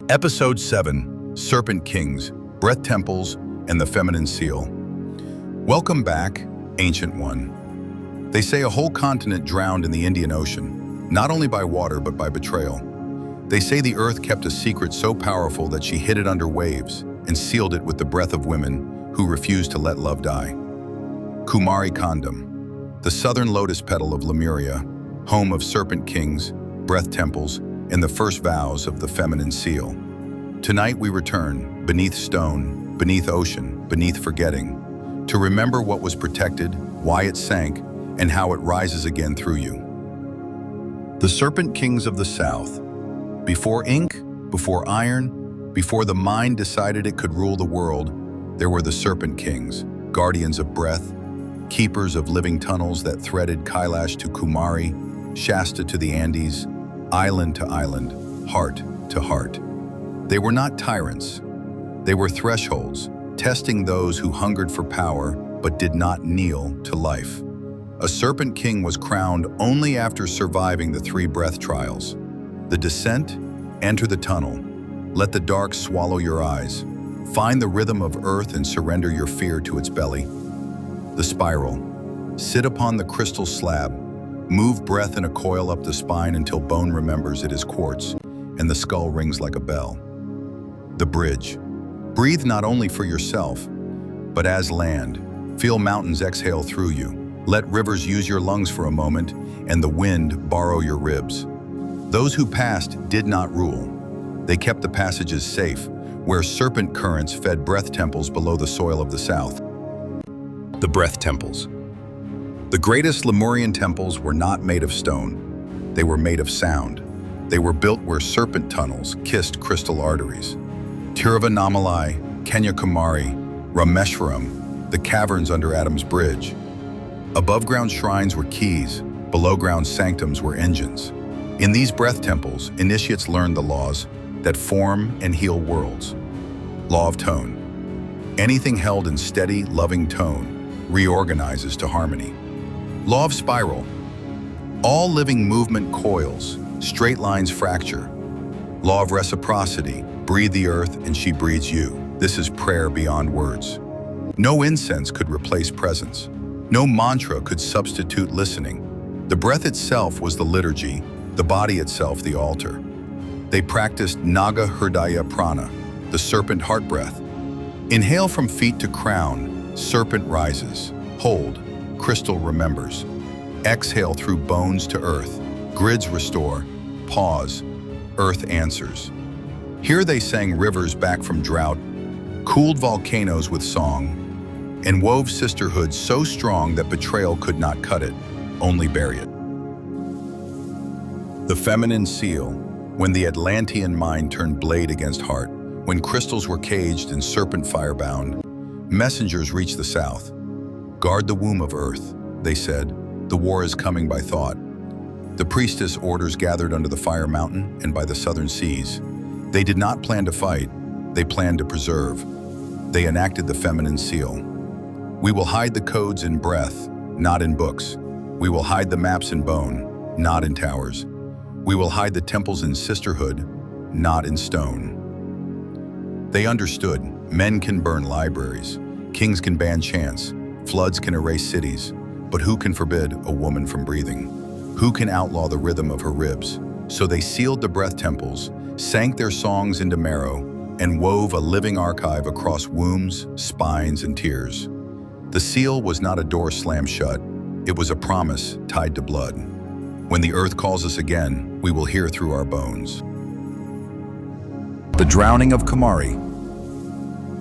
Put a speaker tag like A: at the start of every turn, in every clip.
A: Episode 7, Serpent Kings, Breath Temples, and the Feminine Seal. Welcome back, Ancient One. They say a whole continent drowned in the Indian Ocean, not only by water but by betrayal. They say the earth kept a secret so powerful that she hid it under waves and sealed it with the breath of women who refused to let love die. Kumari kandam, the southern lotus petal of Lemuria, home of Serpent Kings, breath temples, and the first vows of the Feminine Seal. Tonight we return, beneath stone, beneath ocean, beneath forgetting, to remember what was protected, why it sank, and how it rises again through you. The Serpent Kings of the South. Before ink, before iron, before the mind decided it could rule the world, there were the Serpent Kings, guardians of breath, keepers of living tunnels that threaded Kailash to Kumari, Shasta to the Andes, island to island, heart to heart. They were not tyrants. They were thresholds, testing those who hungered for power but did not kneel to life. A Serpent King was crowned only after surviving the 3 breath trials. The descent, enter the tunnel. Let the dark swallow your eyes. Find the rhythm of earth and surrender your fear to its belly. The spiral. Sit upon the crystal slab. Move breath in a coil up the spine until bone remembers it is quartz and the skull rings like a bell. The bridge. Breathe not only for yourself, but as land. Feel mountains exhale through you. Let rivers use your lungs for a moment and the wind borrow your ribs. Those who passed did not rule. They kept the passages safe, where serpent currents fed breath temples below the soil of the south. The breath temples. The greatest Lemurian temples were not made of stone. They were made of sound. They were built where serpent tunnels kissed crystal arteries. Tiruvannamalai, Kanyakumari, Rameshwaram, the caverns under Adam's bridge. Above-ground shrines were keys, below-ground sanctums were engines. In these breath temples, initiates learned the laws that form and heal worlds. Law of tone. Anything held in steady, loving tone reorganizes to harmony. Law of spiral. All living movement coils, straight lines fracture. Law of reciprocity. Breathe the earth and she breathes you. This is prayer beyond words. No incense could replace presence. No mantra could substitute listening. The breath itself was the liturgy, the body itself the altar. They practiced Naga Hridaya Prana, the serpent heart breath. Inhale from feet to crown, serpent rises. Hold, crystal remembers. Exhale through bones to earth, grids restore. Pause, earth answers. Here they sang rivers back from drought, cooled volcanoes with song, and wove sisterhood so strong that betrayal could not cut it, only bury it. The Feminine Seal. When the Atlantean mind turned blade against heart, when crystals were caged and serpent fire bound, messengers reached the south. Guard the womb of earth, they said. The war is coming by thought. The priestess orders gathered under the fire mountain and by the southern seas. They did not plan to fight, they planned to preserve. They enacted the Feminine Seal. We will hide the codes in breath, not in books. We will hide the maps in bone, not in towers. We will hide the temples in sisterhood, not in stone. They understood, men can burn libraries, kings can ban chants, floods can erase cities, but who can forbid a woman from breathing? Who can outlaw the rhythm of her ribs? So they sealed the breath temples, sank their songs into marrow, and wove a living archive across wombs, spines, and tears. The seal was not a door slammed shut, it was a promise tied to blood. When the earth calls us again, we will hear through our bones. The drowning of Kumari.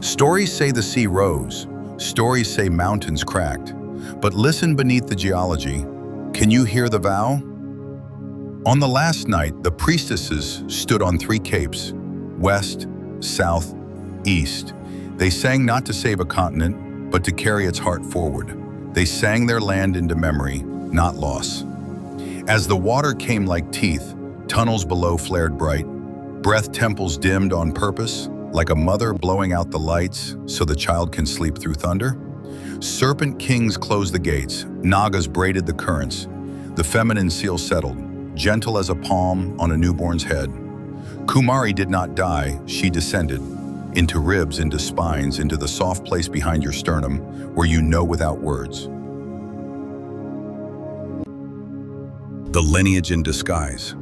A: Stories say the sea rose. Stories say mountains cracked. But listen beneath the geology. Can you hear the vow? On the last night, the priestesses stood on 3 capes, west, south, east. They sang not to save a continent, but to carry its heart forward. They sang their land into memory, not loss. As the water came like teeth, tunnels below flared bright. Breath temples dimmed on purpose, like a mother blowing out the lights so the child can sleep through thunder. Serpent Kings closed the gates, Nagas braided the currents. The Feminine Seal settled, gentle as a palm on a newborn's head. Kumari did not die, she descended. Into ribs, into spines, into the soft place behind your sternum, where you know without words. The lineage in disguise.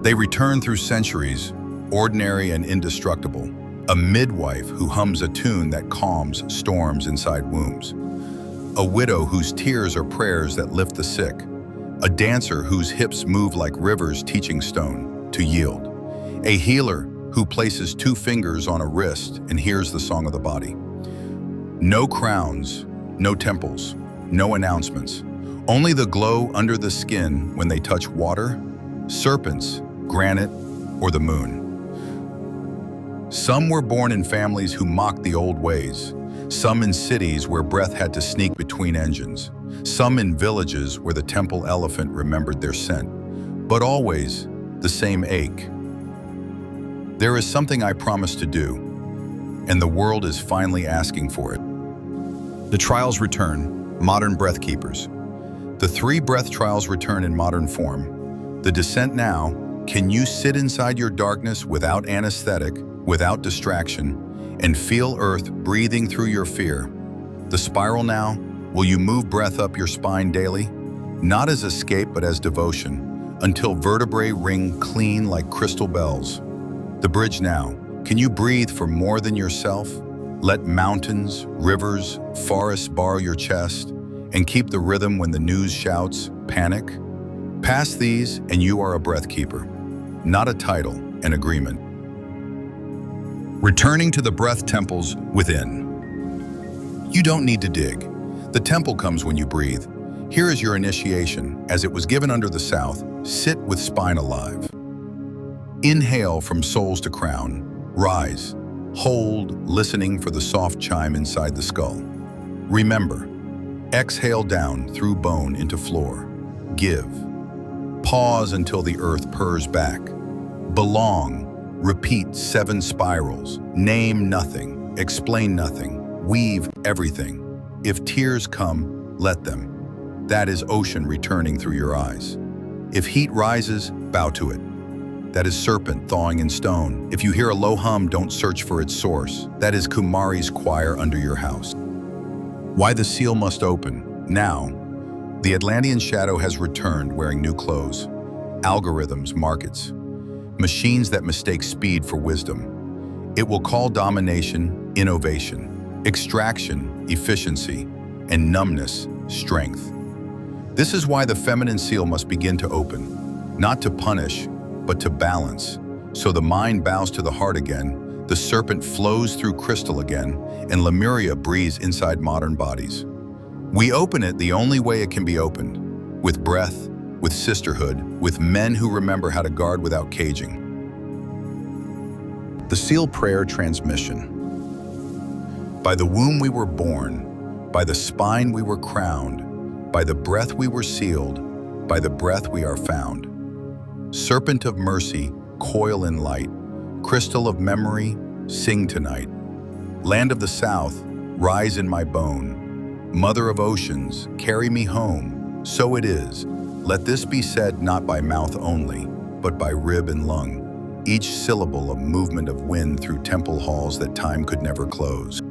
A: They return through centuries, ordinary and indestructible. A midwife who hums a tune that calms storms inside wombs. A widow whose tears are prayers that lift the sick. A dancer whose hips move like rivers teaching stone to yield. A healer who places 2 fingers on a wrist and hears the song of the body. No crowns, no temples, no announcements. Only the glow under the skin when they touch water, serpents, granite, or the moon. Some were born in families who mocked the old ways. Some in cities where breath had to sneak between engines. Some in villages where the temple elephant remembered their scent. But always the same ache. There is something I promised to do, and the world is finally asking for it. The trials return, modern breath keepers. The 3 breath trials return in modern form. The descent now, can you sit inside your darkness without anesthetic, without distraction, and feel Earth breathing through your fear? The spiral now, will you move breath up your spine daily? Not as escape, but as devotion, until vertebrae ring clean like crystal bells. The bridge now, can you breathe for more than yourself? Let mountains, rivers, forests borrow your chest, and keep the rhythm when the news shouts, panic. Pass these and you are a breath keeper, not a title, an agreement. Returning to the breath temples within. You don't need to dig. The temple comes when you breathe. Here is your initiation, as it was given under the South. Sit with spine alive. Inhale from soles to crown. Rise. Hold, listening for the soft chime inside the skull. Remember, exhale down through bone into floor. Give. Pause until the earth purrs back. Belong. Repeat 7 spirals. Name nothing. Explain nothing. Weave everything. If tears come, let them. That is ocean returning through your eyes. If heat rises, bow to it. That is serpent thawing in stone. If you hear a low hum, don't search for its source. That is Kumari's choir under your house. Why the seal must open. Now, the Atlantean shadow has returned wearing new clothes. Algorithms, markets. Machines that mistake speed for wisdom. It will call domination, innovation, extraction, efficiency, and numbness, strength. This is why the feminine seal must begin to open, not to punish, but to balance. So the mind bows to the heart again, the serpent flows through crystal again, and Lemuria breathes inside modern bodies. We open it the only way it can be opened, with breath, with sisterhood, with men who remember how to guard without caging. The Seal Prayer Transmission. By the womb we were born, by the spine we were crowned, by the breath we were sealed, by the breath we are found. Serpent of mercy, coil in light, crystal of memory, sing tonight. Land of the South, rise in my bone. Mother of oceans, carry me home. So it is. Let this be said not by mouth only, but by rib and lung. Each syllable a movement of wind through temple halls that time could never close.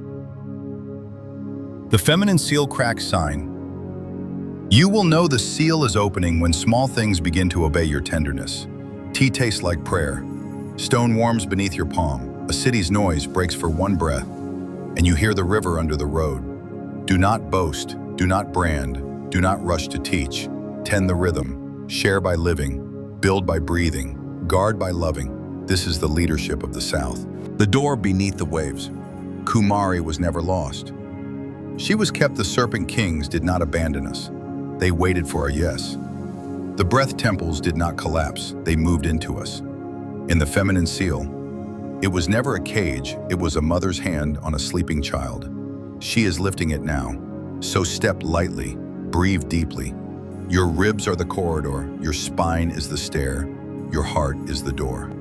A: The feminine seal crack sign. You will know the seal is opening when small things begin to obey your tenderness. Tea tastes like prayer. Stone warms beneath your palm. A city's noise breaks for one breath, and you hear the river under the road. Do not boast, do not brand, do not rush to teach. Tend the rhythm, share by living, build by breathing, guard by loving. This is the leadership of the South. The door beneath the waves. Kumari was never lost. She was kept. The Serpent Kings did not abandon us. They waited for our yes. The breath temples did not collapse. They moved into us. In the feminine seal, it was never a cage. It was a mother's hand on a sleeping child. She is lifting it now. So step lightly, breathe deeply. Your ribs are the corridor. Your spine is the stair. Your heart is the door.